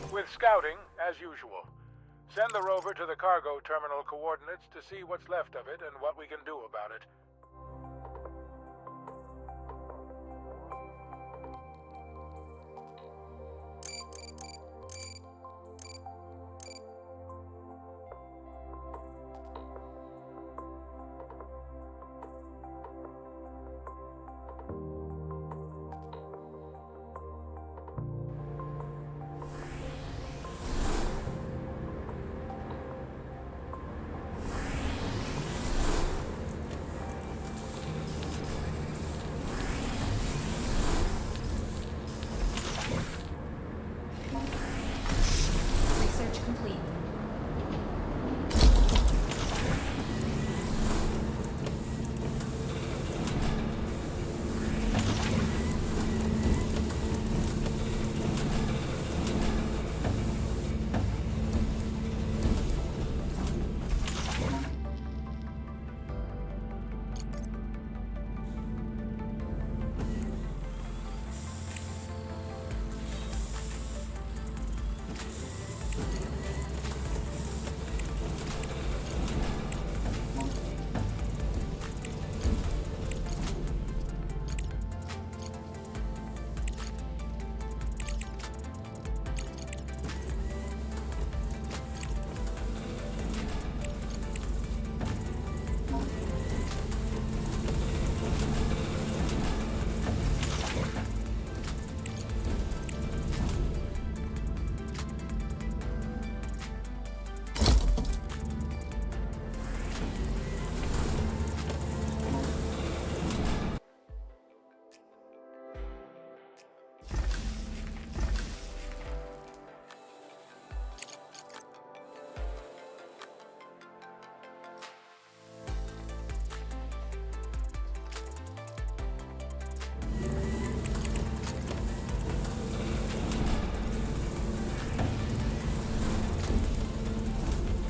With scouting, as usual. Send the rover to the cargo terminal coordinates to see what's left of it and what we can do about it. Research complete.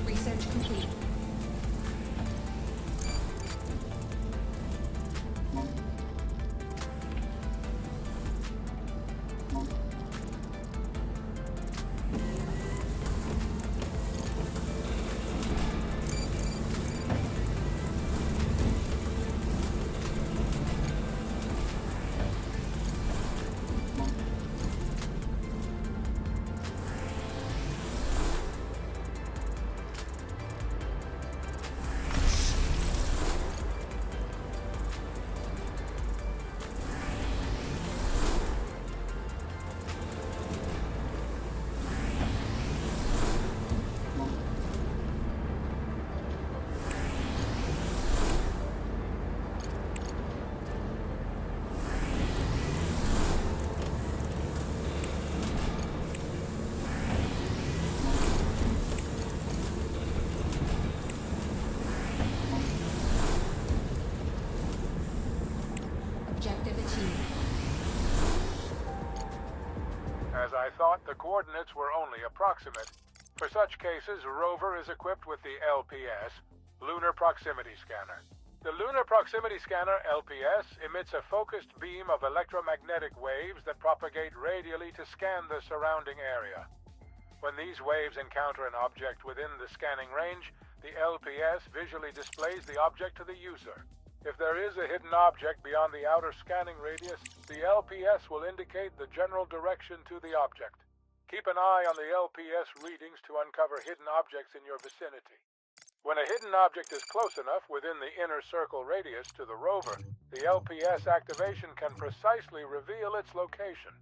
Research complete. Objective achieved. As I thought, the coordinates were only approximate. For such cases, rover is equipped with the LPS, Lunar Proximity Scanner. The Lunar Proximity Scanner, LPS, emits a focused beam of electromagnetic waves that propagate radially to scan the surrounding area. When these waves encounter an object within the scanning range, the LPS visually displays the object to the user. If there is a hidden object beyond the outer scanning radius, the LPS will indicate the general direction to the object. Keep an eye on the LPS readings to uncover hidden objects in your vicinity. When a hidden object is close enough within the inner circle radius to the rover, the LPS activation can precisely reveal its location.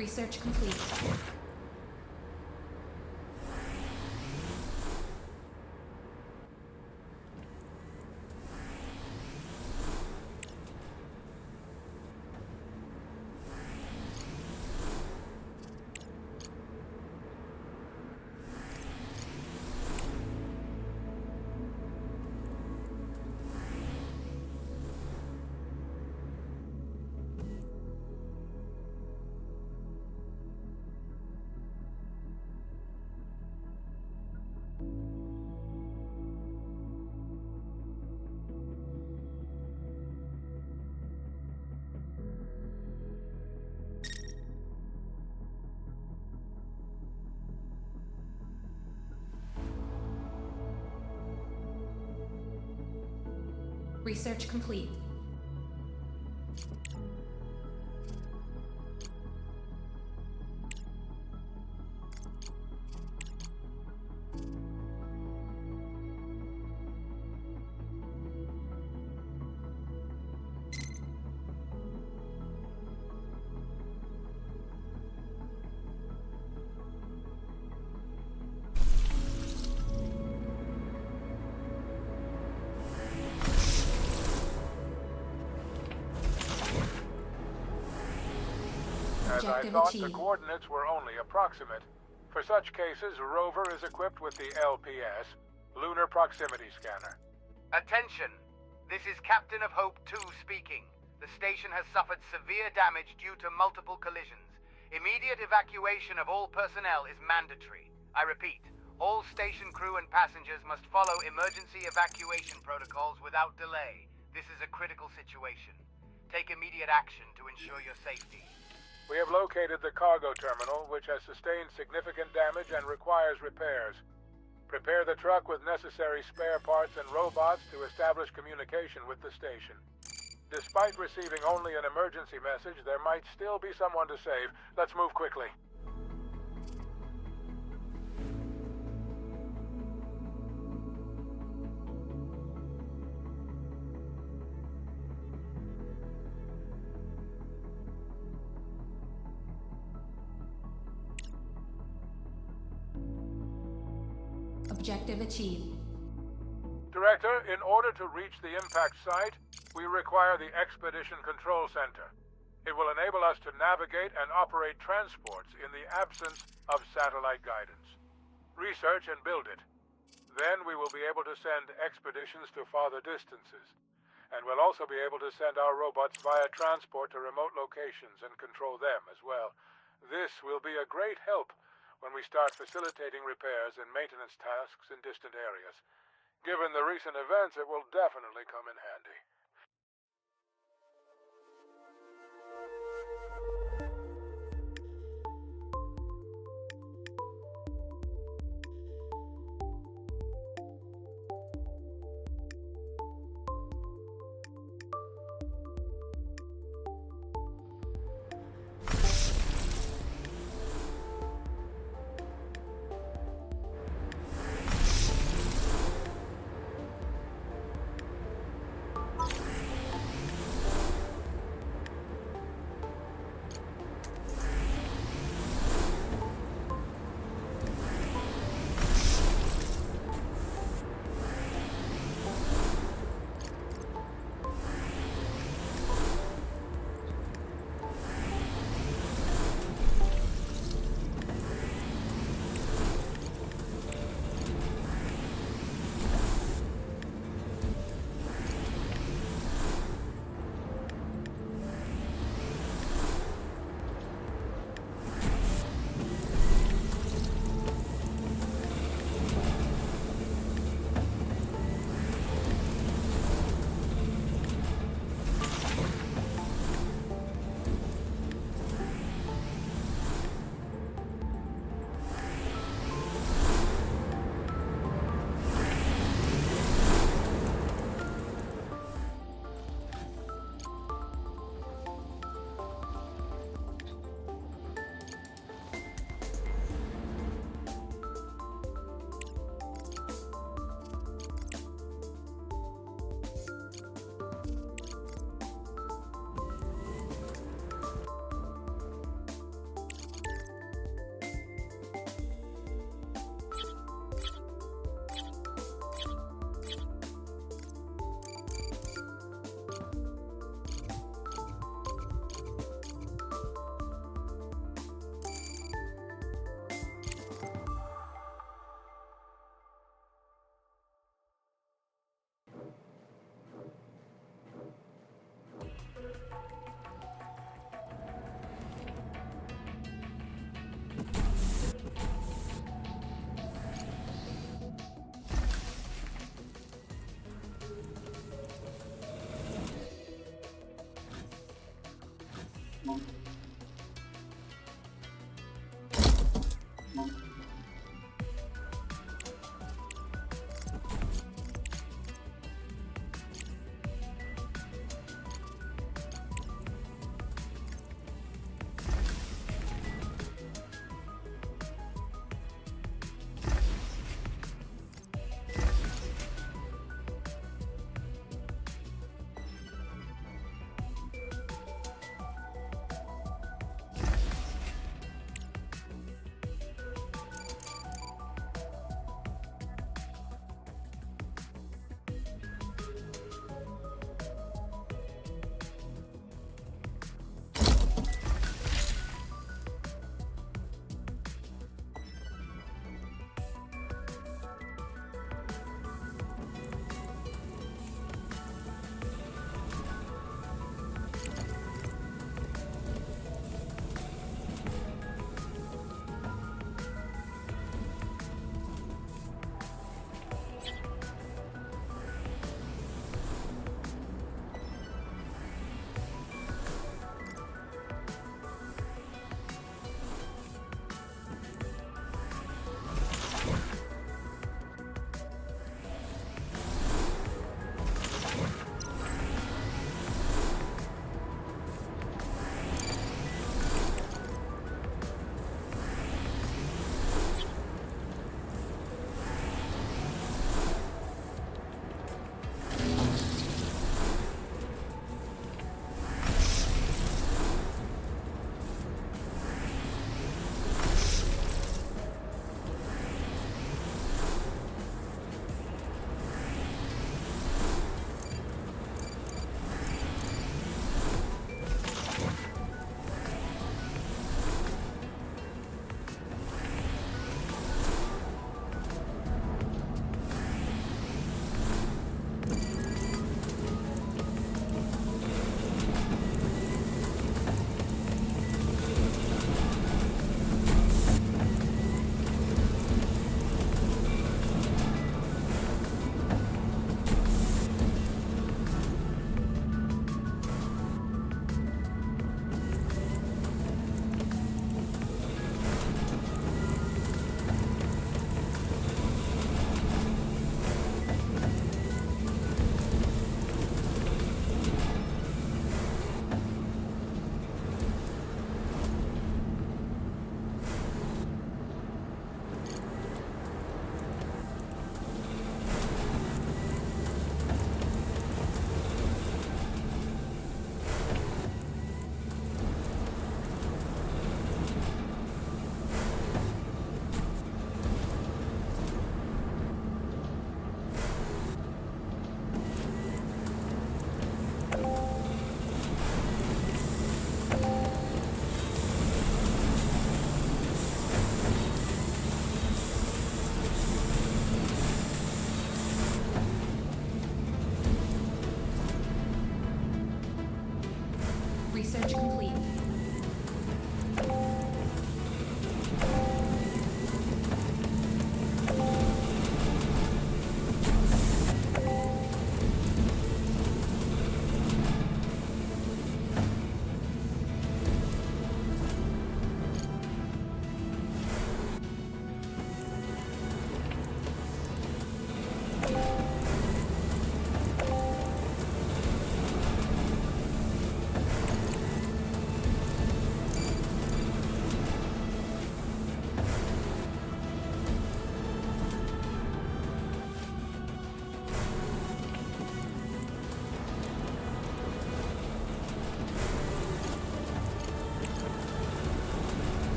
Research complete. Research complete. As I Objective thought, the achieved. coordinates were only approximate. For such cases, Rover is equipped with the LPS, Lunar Proximity Scanner. Attention! This is Captain of Hope 2 speaking. The station has suffered severe damage due to multiple collisions. Immediate evacuation of all personnel is mandatory. I repeat, all station crew and passengers must follow emergency evacuation protocols without delay. This is a critical situation. Take immediate action to ensure your safety. We have located the cargo terminal, which has sustained significant damage and requires repairs. Prepare the truck with necessary spare parts and robots to establish communication with the station. Despite receiving only an emergency message, there might still be someone to save. Let's move quickly. Objective achieved. Director, in order to reach the impact site, we require the Expedition Control Center. It will enable us to navigate and operate transports in the absence of satellite guidance. Research and build it. Then we will be able to send expeditions to farther distances. And we'll also be able to send our robots via transport to remote locations and control them as well. This will be a great help when we start facilitating repairs and maintenance tasks in distant areas. Given the recent events, it will definitely come in handy.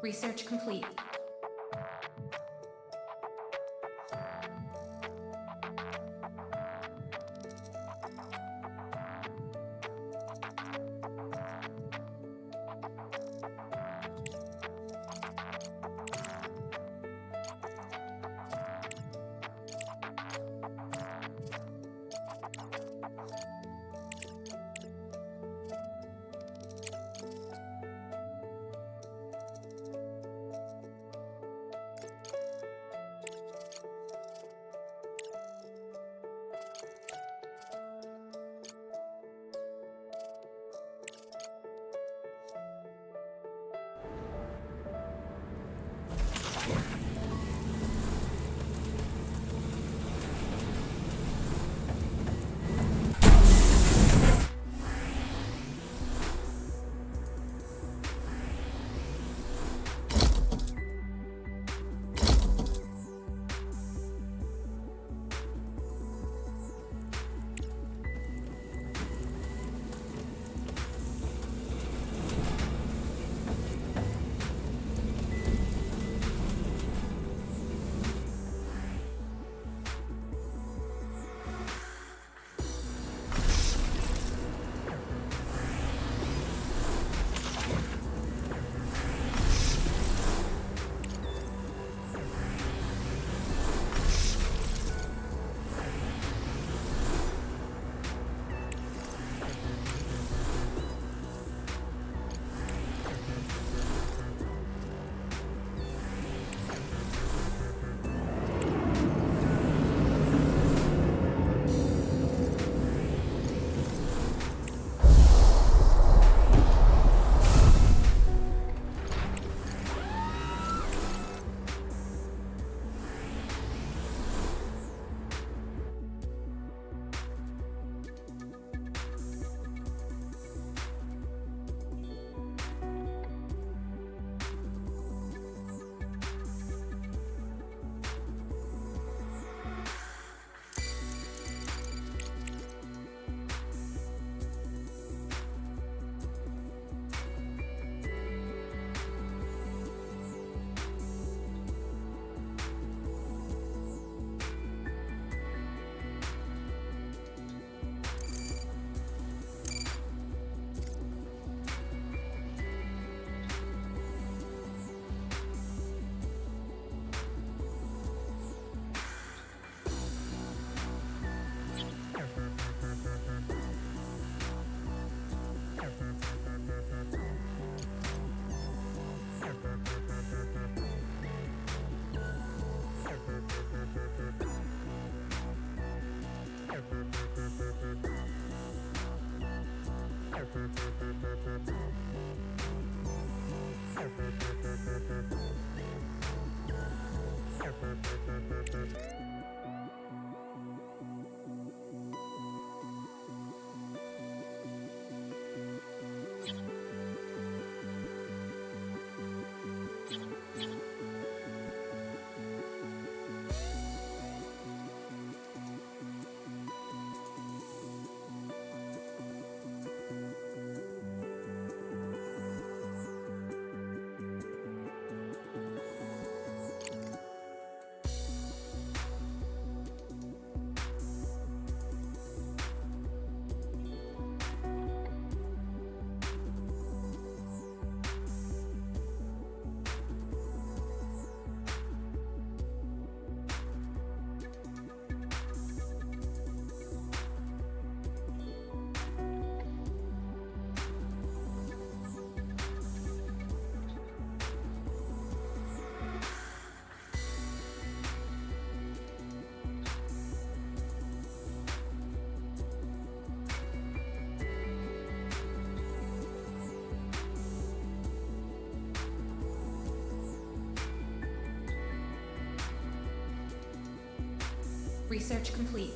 Research complete. Research complete.